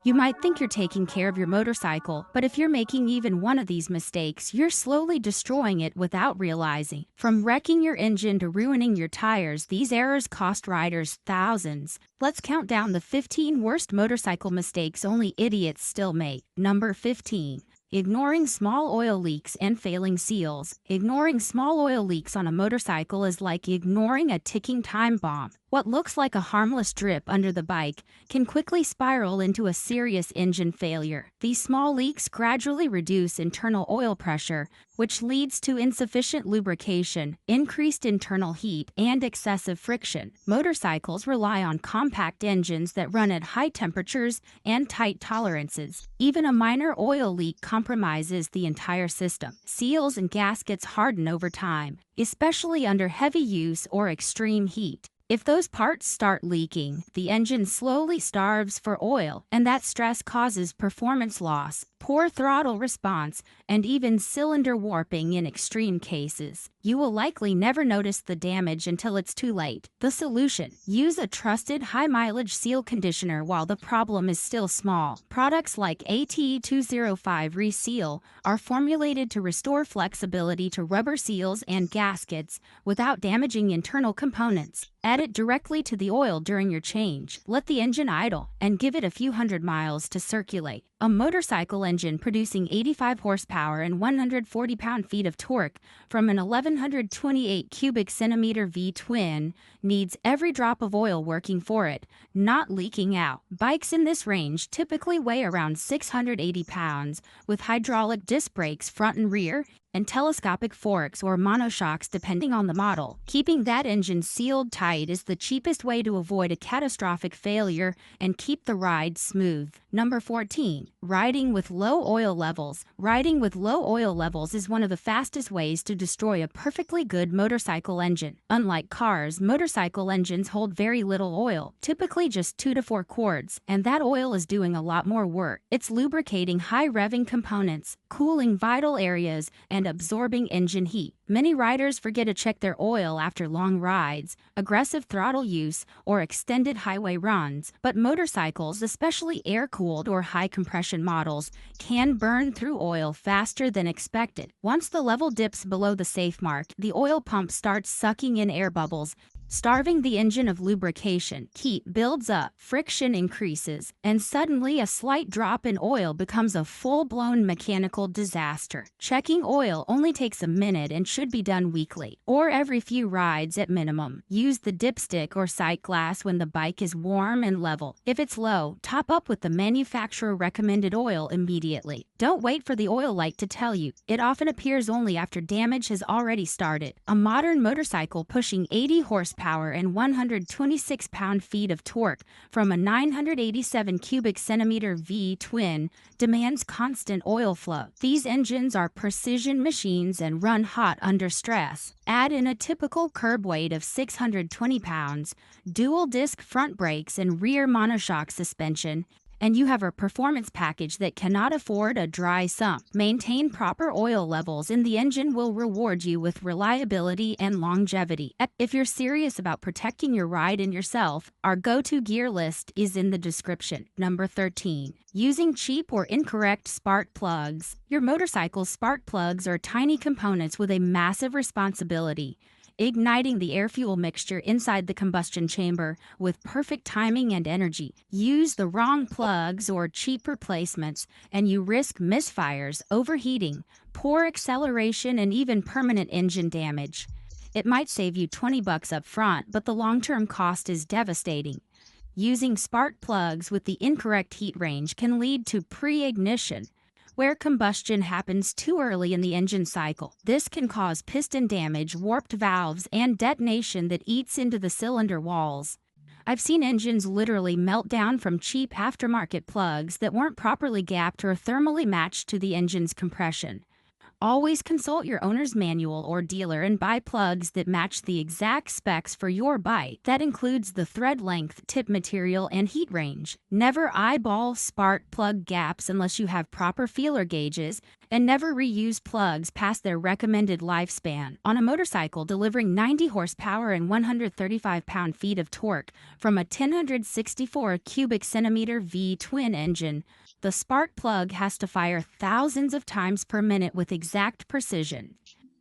You might think you're taking care of your motorcycle, but if you're making even one of these mistakes, you're slowly destroying it without realizing. From wrecking your engine to ruining your tires, these errors cost riders thousands. Let's count down the 15 worst motorcycle mistakes only idiots still make. Number 15. Ignoring small oil leaks and failing seals. Ignoring small oil leaks on a motorcycle is like ignoring a ticking time bomb. What looks like a harmless drip under the bike can quickly spiral into a serious engine failure. These small leaks gradually reduce internal oil pressure, which leads to insufficient lubrication, increased internal heat, and excessive friction. Motorcycles rely on compact engines that run at high temperatures and tight tolerances. Even a minor oil leak compromises the entire system. Seals and gaskets harden over time, especially under heavy use or extreme heat. If those parts start leaking, the engine slowly starves for oil, and that stress causes performance loss, poor throttle response, and even cylinder warping in extreme cases. You will likely never notice the damage until it's too late. The solution: use a trusted high-mileage seal conditioner while the problem is still small. Products like AT205 Reseal are formulated to restore flexibility to rubber seals and gaskets without damaging internal components. Add it directly to the oil during your change. Let the engine idle and give it a few hundred miles to circulate. A motorcycle engine producing 85 horsepower and 140 pound-feet of torque from an 1128 cubic centimeter V-twin needs every drop of oil working for it, not leaking out. Bikes in this range typically weigh around 680 pounds, with hydraulic disc brakes front and rear, and telescopic forks or monoshocks depending on the model. Keeping that engine sealed tight is the cheapest way to avoid a catastrophic failure and keep the ride smooth. Number 14. Riding with low oil levels. Riding with low oil levels is one of the fastest ways to destroy a perfectly good motorcycle engine. Unlike cars, motorcycle engines hold very little oil, typically just 2 to 4 quarts, and that oil is doing a lot more work. It's lubricating high-revving components, cooling vital areas, and absorbing engine heat. Many riders forget to check their oil after long rides, aggressive throttle use, or extended highway runs, but motorcycles, especially air-cooled or high-compression models, can burn through oil faster than expected. Once the level dips below the safe mark, the oil pump starts sucking in air bubbles, starving the engine of lubrication. Heat builds up, friction increases, and suddenly a slight drop in oil becomes a full-blown mechanical disaster. Checking oil only takes a minute and should be done weekly, or every few rides at minimum. Use the dipstick or sight glass when the bike is warm and level. If it's low, top up with the manufacturer-recommended oil immediately. Don't wait for the oil light to tell you. It often appears only after damage has already started. A modern motorcycle pushing 80 horsepower and 126 pound-feet of torque from a 987 cubic centimeter V-twin demands constant oil flow. These engines are precision machines and run hot under stress. Add in a typical curb weight of 620 pounds, dual-disc front brakes and rear monoshock suspension, and you have a performance package that cannot afford a dry sump. Maintain proper oil levels and the engine will reward you with reliability and longevity. If you're serious about protecting your ride and yourself, our go-to gear list is in the description. Number 13. Using cheap or incorrect spark plugs. Your motorcycle's spark plugs are tiny components with a massive responsibility: igniting the air-fuel mixture inside the combustion chamber with perfect timing and energy. Use the wrong plugs or cheap replacements, and you risk misfires, overheating, poor acceleration, and even permanent engine damage. It might save you $20 up front, but the long-term cost is devastating. Using spark plugs with the incorrect heat range can lead to pre-ignition, where combustion happens too early in the engine cycle. This can cause piston damage, warped valves, and detonation that eats into the cylinder walls. I've seen engines literally melt down from cheap aftermarket plugs that weren't properly gapped or thermally matched to the engine's compression. Always consult your owner's manual or dealer and buy plugs that match the exact specs for your bike. That includes the thread length, tip material, and heat range. Never eyeball spark plug gaps unless you have proper feeler gauges, and never reuse plugs past their recommended lifespan. On a motorcycle delivering 90 horsepower and 135 pound-feet of torque from a 1064 cubic centimeter V twin engine, the spark plug has to fire thousands of times per minute with exact precision.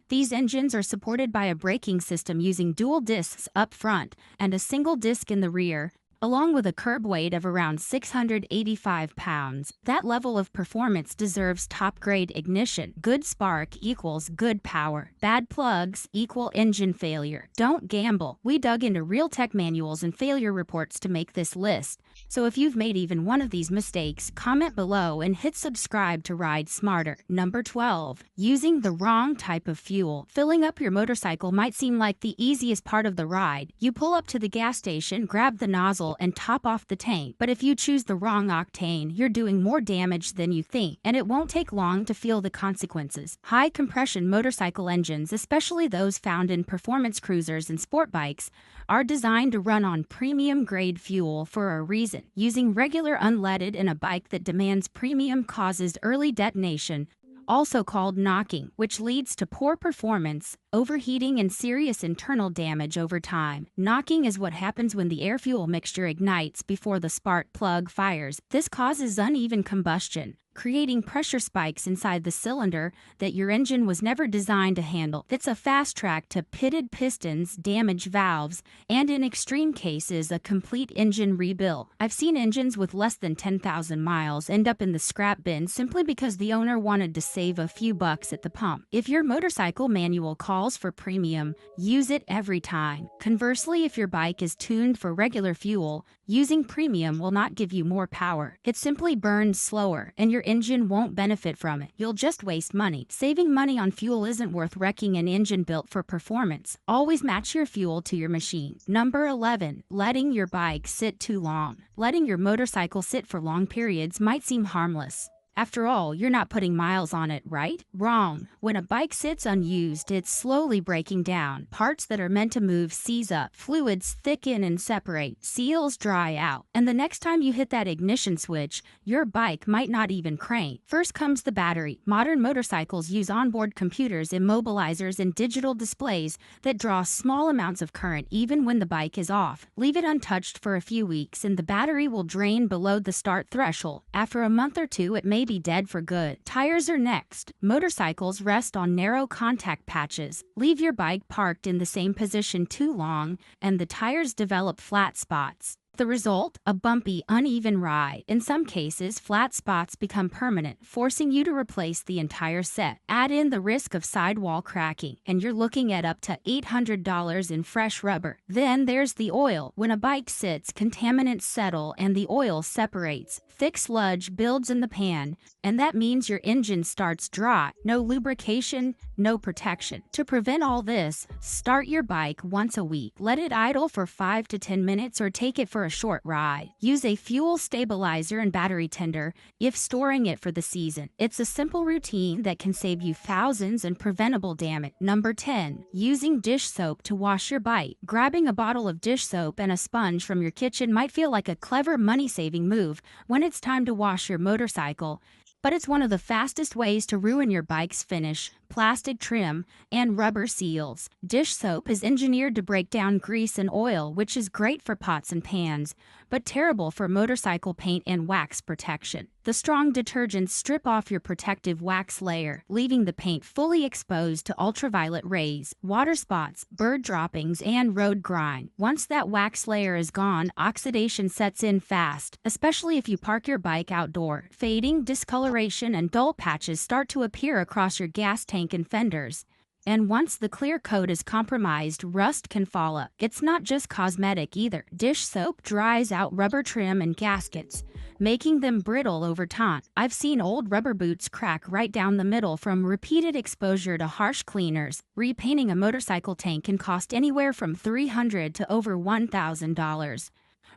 These engines are supported by a braking system using dual discs up front and a single disc in the rear, along with a curb weight of around 685 pounds. That level of performance deserves top-grade ignition. Good spark equals good power. Bad plugs equal engine failure. Don't gamble. We dug into real tech manuals and failure reports to make this list. So if you've made even one of these mistakes, comment below and hit subscribe to ride smarter. Number 12. Using the wrong type of fuel. Filling up your motorcycle might seem like the easiest part of the ride. You pull up to the gas station, grab the nozzle, and top off the tank. But if you choose the wrong octane, you're doing more damage than you think, and it won't take long to feel the consequences. High compression motorcycle engines, especially those found in performance cruisers and sport bikes, are designed to run on premium grade fuel for a reason. Using regular unleaded in a bike that demands premium causes early detonation, also called knocking, which leads to poor performance, overheating, and serious internal damage over time. Knocking is what happens when the air-fuel mixture ignites before the spark plug fires. This causes uneven combustion, creating pressure spikes inside the cylinder that your engine was never designed to handle. It's a fast track to pitted pistons, damaged valves, and in extreme cases, a complete engine rebuild. I've seen engines with less than 10,000 miles end up in the scrap bin simply because the owner wanted to save a few bucks at the pump. If your motorcycle manual calls for premium, use it every time. Conversely, if your bike is tuned for regular fuel, using premium will not give you more power. It simply burns slower, and your engine won't benefit from it. You'll just waste money. Saving money on fuel isn't worth wrecking an engine built for performance. Always match your fuel to your machine. Number 11. Letting your bike sit too long. Letting your motorcycle sit for long periods might seem harmless. After all, you're not putting miles on it, right? Wrong. When a bike sits unused, it's slowly breaking down. Parts that are meant to move seize up, fluids thicken and separate, seals dry out, and the next time you hit that ignition switch, your bike might not even crank. First comes the battery. Modern motorcycles use onboard computers, immobilizers, and digital displays that draw small amounts of current even when the bike is off. Leave it untouched for a few weeks and the battery will drain below the start threshold. After a month or two, it may be dead for good. Tires are next. Motorcycles rest on narrow contact patches. Leave your bike parked in the same position too long, and the tires develop flat spots. The result? A bumpy, uneven ride. In some cases, flat spots become permanent, forcing you to replace the entire set. Add in the risk of sidewall cracking, and you're looking at up to $800 in fresh rubber. Then there's the oil. When a bike sits, contaminants settle and the oil separates. Thick sludge builds in the pan, and that means your engine starts dry. No lubrication, no protection. To prevent all this, start your bike once a week. Let it idle for 5 to 10 minutes or take it for a short ride. Use a fuel stabilizer and battery tender if storing it for the season. It's a simple routine that can save you thousands in preventable damage. Number 10. Using dish soap to wash your bike. Grabbing a bottle of dish soap and a sponge from your kitchen might feel like a clever money-saving move when it's time to wash your motorcycle, but it's one of the fastest ways to ruin your bike's finish, plastic trim, and rubber seals. Dish soap is engineered to break down grease and oil, which is great for pots and pans, but terrible for motorcycle paint and wax protection. The strong detergents strip off your protective wax layer, leaving the paint fully exposed to ultraviolet rays, water spots, bird droppings, and road grime. Once that wax layer is gone, oxidation sets in fast, especially if you park your bike outdoor. Fading, discoloration, and dull patches start to appear across your gas tank and fenders. And once the clear coat is compromised, rust can follow. It's not just cosmetic either. Dish soap dries out rubber trim and gaskets, making them brittle over time. I've seen old rubber boots crack right down the middle from repeated exposure to harsh cleaners. Repainting a motorcycle tank can cost anywhere from $300 to over $1,000.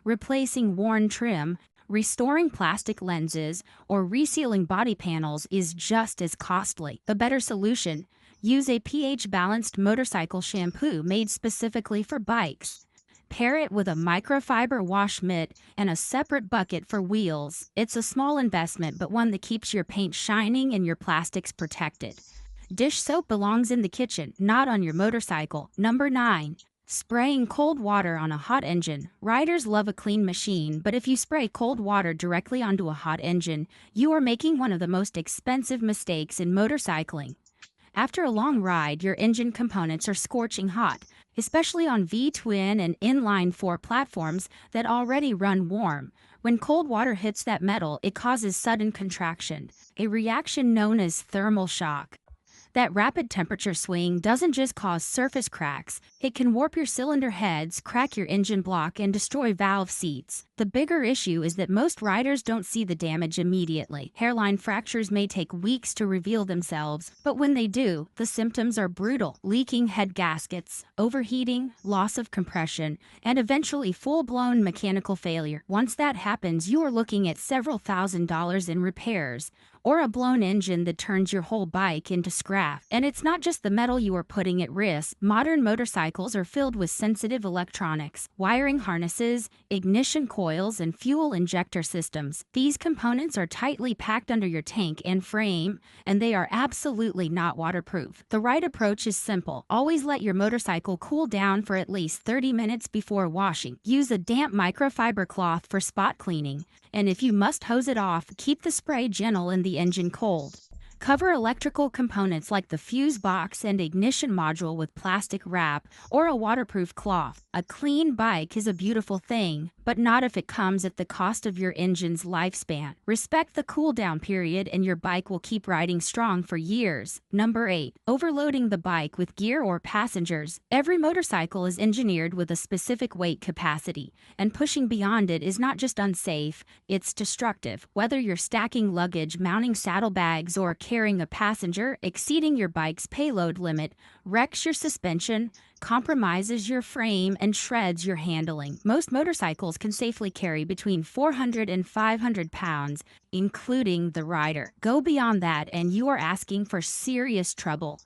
Replacing worn trim, restoring plastic lenses, or resealing body panels is just as costly. The better solution: use a pH-balanced motorcycle shampoo made specifically for bikes. Pair it with a microfiber wash mitt and a separate bucket for wheels. It's a small investment, but one that keeps your paint shining and your plastics protected. Dish soap belongs in the kitchen, not on your motorcycle. Number 9. Spraying cold water on a hot engine. Riders love a clean machine, but if you spray cold water directly onto a hot engine, you are making one of the most expensive mistakes in motorcycling. After a long ride, your engine components are scorching hot, especially on V-twin and inline-4 platforms that already run warm. When cold water hits that metal, it causes sudden contraction, a reaction known as thermal shock. That rapid temperature swing doesn't just cause surface cracks, it can warp your cylinder heads, crack your engine block, and destroy valve seats. The bigger issue is that most riders don't see the damage immediately. Hairline fractures may take weeks to reveal themselves, but when they do, the symptoms are brutal. Leaking head gaskets, overheating, loss of compression, and eventually full-blown mechanical failure. Once that happens, you are looking at several $1,000s in repairs, or a blown engine that turns your whole bike into scrap. And it's not just the metal you are putting at risk. Modern motorcycles are filled with sensitive electronics, wiring harnesses, ignition coils, and fuel injector systems. These components are tightly packed under your tank and frame, and they are absolutely not waterproof. The right approach is simple. Always let your motorcycle cool down for at least 30 minutes before washing. Use a damp microfiber cloth for spot cleaning, and if you must hose it off, keep the spray gentle and the engine cold. Cover electrical components like the fuse box and ignition module with plastic wrap or a waterproof cloth. A clean bike is a beautiful thing, but not if it comes at the cost of your engine's lifespan. Respect the cool-down period and your bike will keep riding strong for years. Number 8. Overloading the bike with gear or passengers. Every motorcycle is engineered with a specific weight capacity, and pushing beyond it is not just unsafe, it's destructive. Whether you're stacking luggage, mounting saddlebags, or carrying a passenger, exceeding your bike's payload limit wrecks your suspension, compromises your frame, and shreds your handling. Most motorcycles can safely carry between 400 and 500 pounds, including the rider. Go beyond that and you are asking for serious trouble.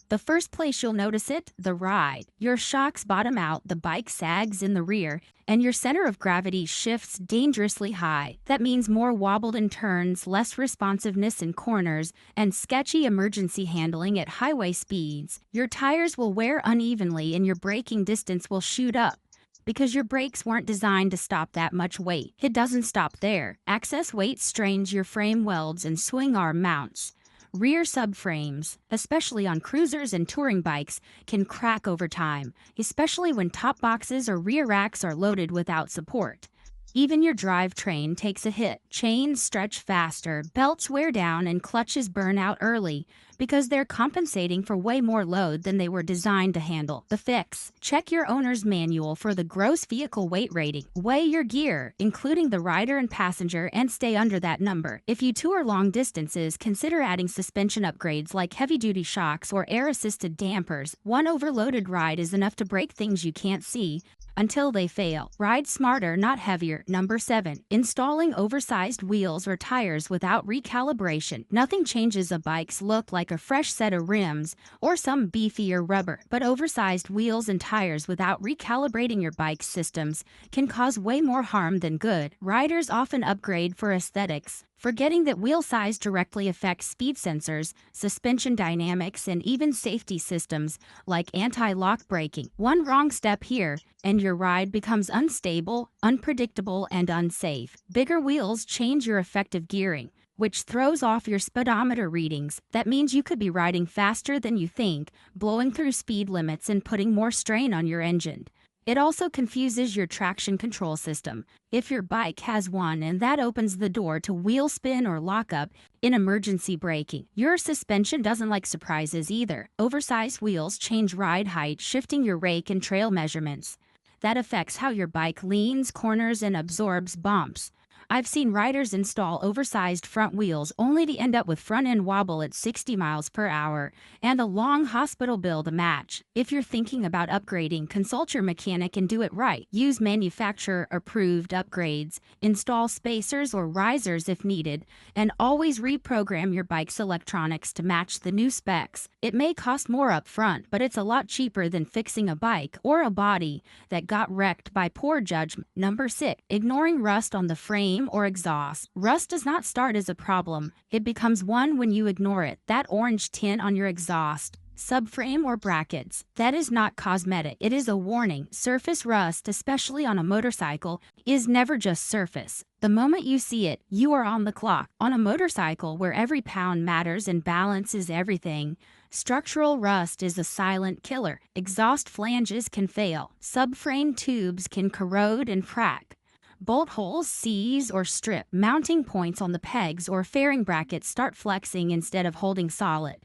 The first place you'll notice it, the ride. Your shocks bottom out, the bike sags in the rear, and your center of gravity shifts dangerously high. That means more wobbled in turns, less responsiveness in corners, and sketchy emergency handling at highway speeds. Your tires will wear unevenly and your braking distance will shoot up, because your brakes weren't designed to stop that much weight. It doesn't stop there. Excess weight strains your frame welds and swing arm mounts. Rear subframes, especially on cruisers and touring bikes, can crack over time, especially when top boxes or rear racks are loaded without support. Even your drivetrain takes a hit. Chains stretch faster, belts wear down, and clutches burn out early because they're compensating for way more load than they were designed to handle. The fix: check your owner's manual for the gross vehicle weight rating. Weigh your gear, including the rider and passenger, and stay under that number. If you tour long distances, consider adding suspension upgrades like heavy-duty shocks or air-assisted dampers. One overloaded ride is enough to break things you can't see until they fail. Ride smarter, not heavier. Number 7. Installing oversized wheels or tires without recalibration. Nothing changes a bike's look like a fresh set of rims or some beefier rubber, but oversized wheels and tires without recalibrating your bike's systems can cause way more harm than good. Riders often upgrade for aesthetics, forgetting that wheel size directly affects speed sensors, suspension dynamics, and even safety systems like anti-lock braking. One wrong step here, and your ride becomes unstable, unpredictable, and unsafe. Bigger wheels change your effective gearing, which throws off your speedometer readings. That means you could be riding faster than you think, blowing through speed limits and putting more strain on your engine. It also confuses your traction control system, if your bike has one, and that opens the door to wheel spin or lockup in emergency braking. Your suspension doesn't like surprises either. Oversized wheels change ride height, shifting your rake and trail measurements. That affects how your bike leans, corners, and absorbs bumps. I've seen riders install oversized front wheels only to end up with front end wobble at 60 miles per hour and a long hospital bill to match. If you're thinking about upgrading, consult your mechanic and do it right. Use manufacturer approved upgrades, install spacers or risers if needed, and always reprogram your bike's electronics to match the new specs. It may cost more up front, but it's a lot cheaper than fixing a bike or a body that got wrecked by poor judgment. Number 6. Ignoring rust on the frame or exhaust. Rust does not start as a problem. It becomes one when you ignore it. That orange tint on your exhaust, subframe, or brackets, that is not cosmetic. It is a warning. Surface rust, especially on a motorcycle, is never just surface. The moment you see it, you are on the clock. On a motorcycle where every pound matters and balance is everything, structural rust is a silent killer. Exhaust flanges can fail. Subframe tubes can corrode and crack. Bolt holes seize or strip. Mounting points on the pegs or fairing brackets start flexing instead of holding solid.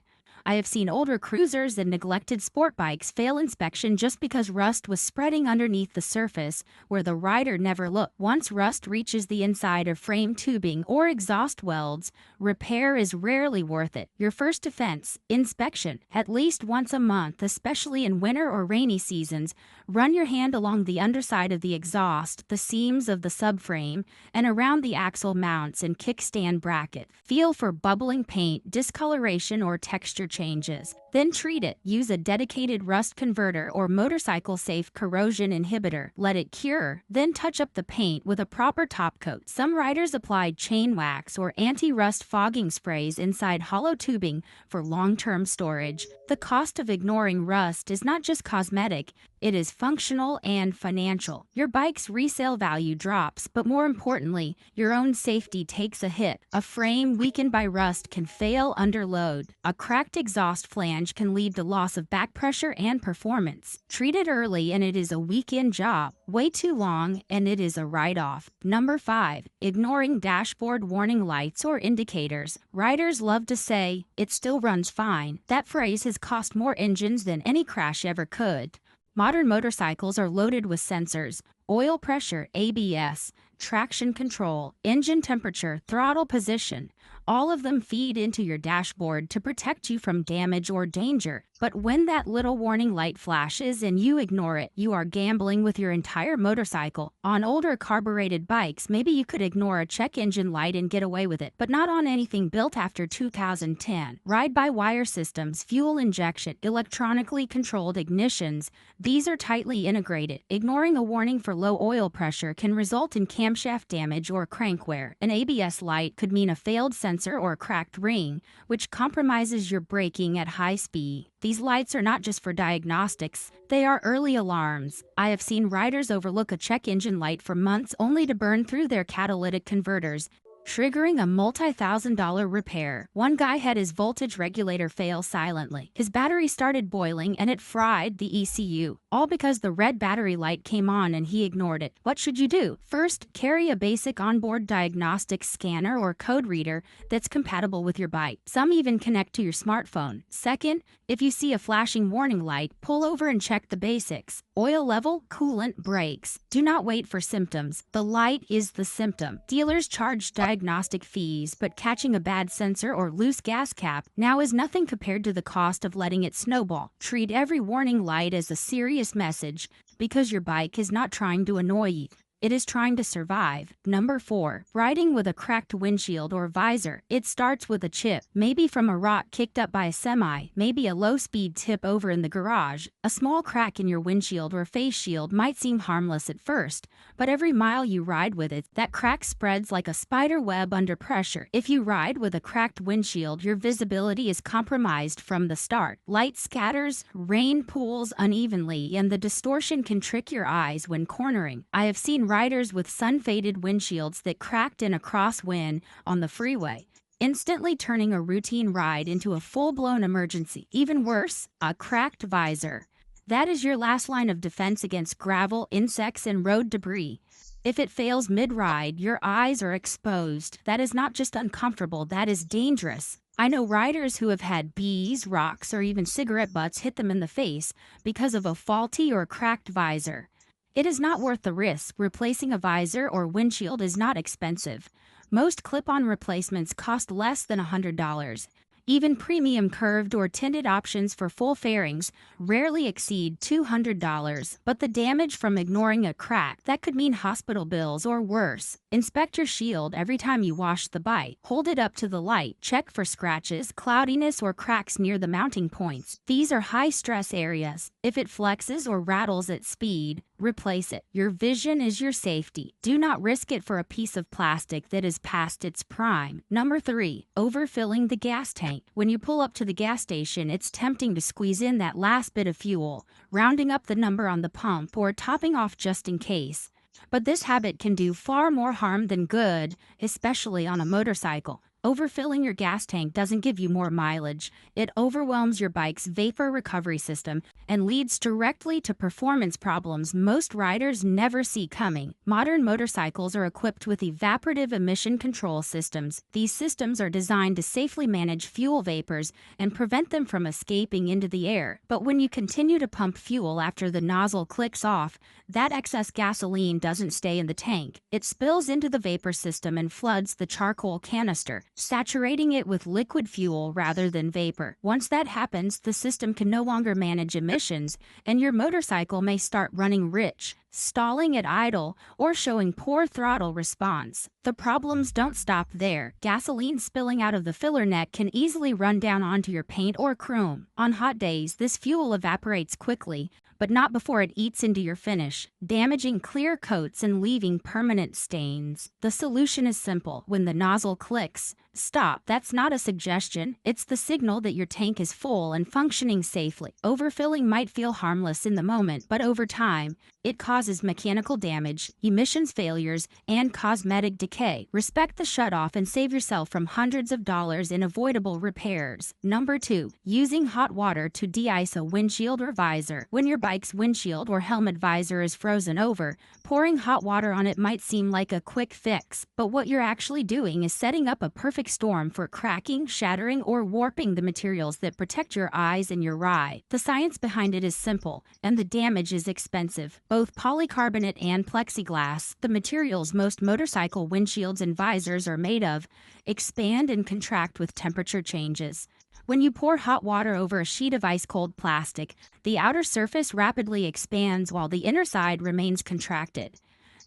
I have seen older cruisers and neglected sport bikes fail inspection just because rust was spreading underneath the surface where the rider never looked. Once rust reaches the inside of frame tubing or exhaust welds, repair is rarely worth it. Your first defense: inspection. At least once a month, especially in winter or rainy seasons, run your hand along the underside of the exhaust, the seams of the subframe, and around the axle mounts and kickstand bracket. Feel for bubbling paint, discoloration, or texture changes. Then treat it. Use a dedicated rust converter or motorcycle-safe corrosion inhibitor. Let it cure, then touch up the paint with a proper top coat. Some riders applied chain wax or anti-rust fogging sprays inside hollow tubing for long-term storage. The cost of ignoring rust is not just cosmetic, it is functional and financial. Your bike's resale value drops, but more importantly, your own safety takes a hit. A frame weakened by rust can fail under load. A cracked exhaust flange can lead to loss of back pressure and performance. Treat it early and it is a weekend job. Way too long and it is a write-off. Number 5. Ignoring dashboard warning lights or indicators. Riders love to say, "It still runs fine." That phrase has cost more engines than any crash ever could. Modern motorcycles are loaded with sensors: oil pressure, ABS, traction control, engine temperature, throttle position. All of them feed into your dashboard to protect you from damage or danger. But when that little warning light flashes and you ignore it, you are gambling with your entire motorcycle. On older carbureted bikes, maybe you could ignore a check engine light and get away with it, but not on anything built after 2010. Ride-by-wire systems, fuel injection, electronically controlled ignitions, these are tightly integrated. Ignoring a warning for low oil pressure can result in camshaft damage or crank wear. An ABS light could mean a failed sensor or a cracked ring, which compromises your braking at high speed. These lights are not just for diagnostics, they are early alarms. I have seen riders overlook a check engine light for months only to burn through their catalytic converters, triggering a multi-$1,000 repair. One guy had his voltage regulator fail silently. His battery started boiling and it fried the ECU, all because the red battery light came on and he ignored it. What should you do? First, carry a basic onboard diagnostic scanner or code reader that's compatible with your bike. Some even connect to your smartphone. Second, if you see a flashing warning light, pull over and check the basics: oil level, coolant, brakes. Do not wait for symptoms. The light is the symptom. Dealers charge diagnostic fees, but catching a bad sensor or loose gas cap now is nothing compared to the cost of letting it snowball. Treat every warning light as a serious message, because your bike is not trying to annoy you. It is trying to survive. Number 4. Riding with a cracked windshield or visor. It starts with a chip, maybe from a rock kicked up by a semi, maybe a low-speed tip over in the garage. A small crack in your windshield or face shield might seem harmless at first, but every mile you ride with it, that crack spreads like a spider web under pressure. If you ride with a cracked windshield, your visibility is compromised from the start. Light scatters, rain pools unevenly, and the distortion can trick your eyes when cornering. I have seen riders with sun-faded windshields that cracked in a crosswind on the freeway, instantly turning a routine ride into a full-blown emergency. Even worse, a cracked visor. That is your last line of defense against gravel, insects, and road debris. If it fails mid-ride, your eyes are exposed. That is not just uncomfortable, that is dangerous. I know riders who have had bees, rocks, or even cigarette butts hit them in the face because of a faulty or cracked visor. It is not worth the risk. Replacing a visor or windshield is not expensive. Most clip-on replacements cost less than $100. Even premium curved or tinted options for full fairings rarely exceed $200. But the damage from ignoring a crack, that could mean hospital bills or worse. Inspect your shield every time you wash the bike. Hold it up to the light. Check for scratches, cloudiness, or cracks near the mounting points. These are high-stress areas. If it flexes or rattles at speed, replace it. Your vision is your safety. Do not risk it for a piece of plastic that is past its prime. Number 3. Overfilling the gas tank. When you pull up to the gas station, it's tempting to squeeze in that last bit of fuel, rounding up the number on the pump or topping off just in case. But this habit can do far more harm than good, especially on a motorcycle. Overfilling your gas tank doesn't give you more mileage. It overwhelms your bike's vapor recovery system and leads directly to performance problems most riders never see coming. Modern motorcycles are equipped with evaporative emission control systems. These systems are designed to safely manage fuel vapors and prevent them from escaping into the air. But when you continue to pump fuel after the nozzle clicks off, that excess gasoline doesn't stay in the tank. It spills into the vapor system and floods the charcoal canister, saturating it with liquid fuel rather than vapor. Once that happens, the system can no longer manage emissions, and your motorcycle may start running rich, stalling at idle, or showing poor throttle response. The problems don't stop there. Gasoline spilling out of the filler neck can easily run down onto your paint or chrome. On hot days, this fuel evaporates quickly, but not before it eats into your finish, damaging clear coats and leaving permanent stains. The solution is simple. When the nozzle clicks, stop. That's not a suggestion. It's the signal that your tank is full and functioning safely. Overfilling might feel harmless in the moment, but over time, it causes mechanical damage, emissions failures, and cosmetic decay. Respect the shutoff and save yourself from hundreds of dollars in avoidable repairs. Number 2. Using hot water to de-ice a windshield or visor. When your bike's windshield or helmet visor is frozen over, pouring hot water on it might seem like a quick fix, but what you're actually doing is setting up a perfect storm for cracking, shattering, or warping the materials that protect your eyes and your ride. The science behind it is simple, and the damage is expensive. Both polycarbonate and plexiglass, the materials most motorcycle windshields and visors are made of, expand and contract with temperature changes. When you pour hot water over a sheet of ice-cold plastic, the outer surface rapidly expands while the inner side remains contracted.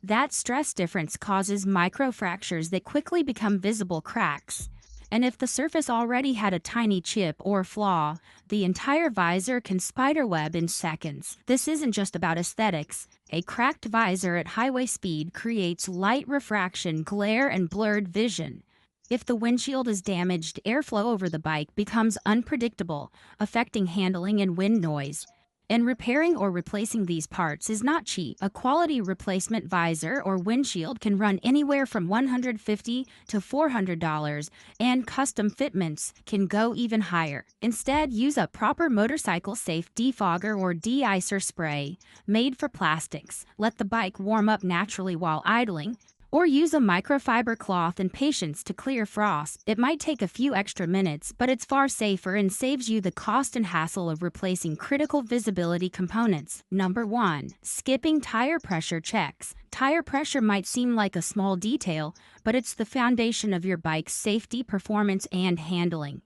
That stress difference causes microfractures that quickly become visible cracks. And if the surface already had a tiny chip or flaw, the entire visor can spiderweb in seconds. This isn't just about aesthetics. A cracked visor at highway speed creates light refraction, glare, and blurred vision. If the windshield is damaged, airflow over the bike becomes unpredictable, affecting handling and wind noise. And repairing or replacing these parts is not cheap. A quality replacement visor or windshield can run anywhere from $150 to $400, and custom fitments can go even higher. Instead, use a proper motorcycle-safe defogger or de-icer spray made for plastics. Let the bike warm up naturally while idling, or use a microfiber cloth and patience to clear frost. It might take a few extra minutes, but it's far safer and saves you the cost and hassle of replacing critical visibility components. Number 1. Skipping tire pressure checks. Tire pressure might seem like a small detail, but it's the foundation of your bike's safety, performance, and handling.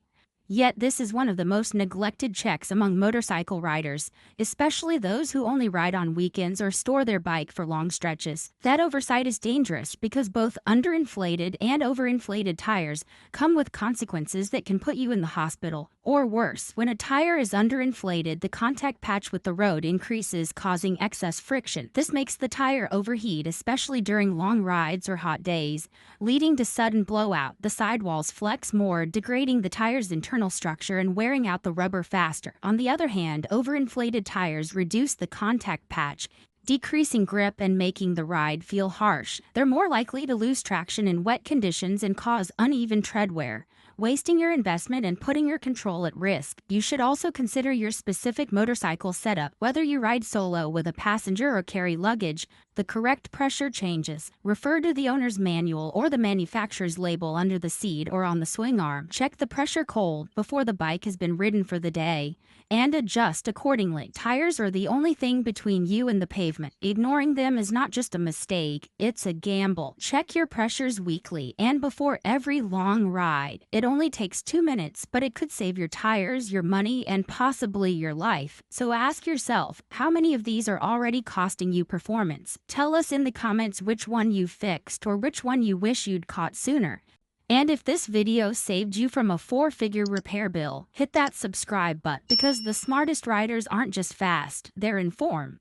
Yet this is one of the most neglected checks among motorcycle riders, especially those who only ride on weekends or store their bike for long stretches. That oversight is dangerous because both underinflated and overinflated tires come with consequences that can put you in the hospital. Or worse, when a tire is underinflated, the contact patch with the road increases, causing excess friction. This makes the tire overheat, especially during long rides or hot days, leading to sudden blowout. The sidewalls flex more, degrading the tire's internal structure and wearing out the rubber faster. On the other hand, overinflated tires reduce the contact patch, decreasing grip and making the ride feel harsh. They're more likely to lose traction in wet conditions and cause uneven tread wear, wasting your investment and putting your control at risk. You should also consider your specific motorcycle setup. Whether you ride solo with a passenger or carry luggage, the correct pressure changes. Refer to the owner's manual or the manufacturer's label under the seat or on the swing arm. Check the pressure cold before the bike has been ridden for the day, and adjust accordingly. Tires are the only thing between you and the pavement. Ignoring them is not just a mistake, it's a gamble. Check your pressures weekly and before every long ride. It only takes 2 minutes, but it could save your tires, your money, and possibly your life. So ask yourself, how many of these are already costing you performance? Tell us in the comments which one you fixed or which one you wish you'd caught sooner. And if this video saved you from a 4-figure repair bill, hit that subscribe button because the smartest riders aren't just fast, they're informed.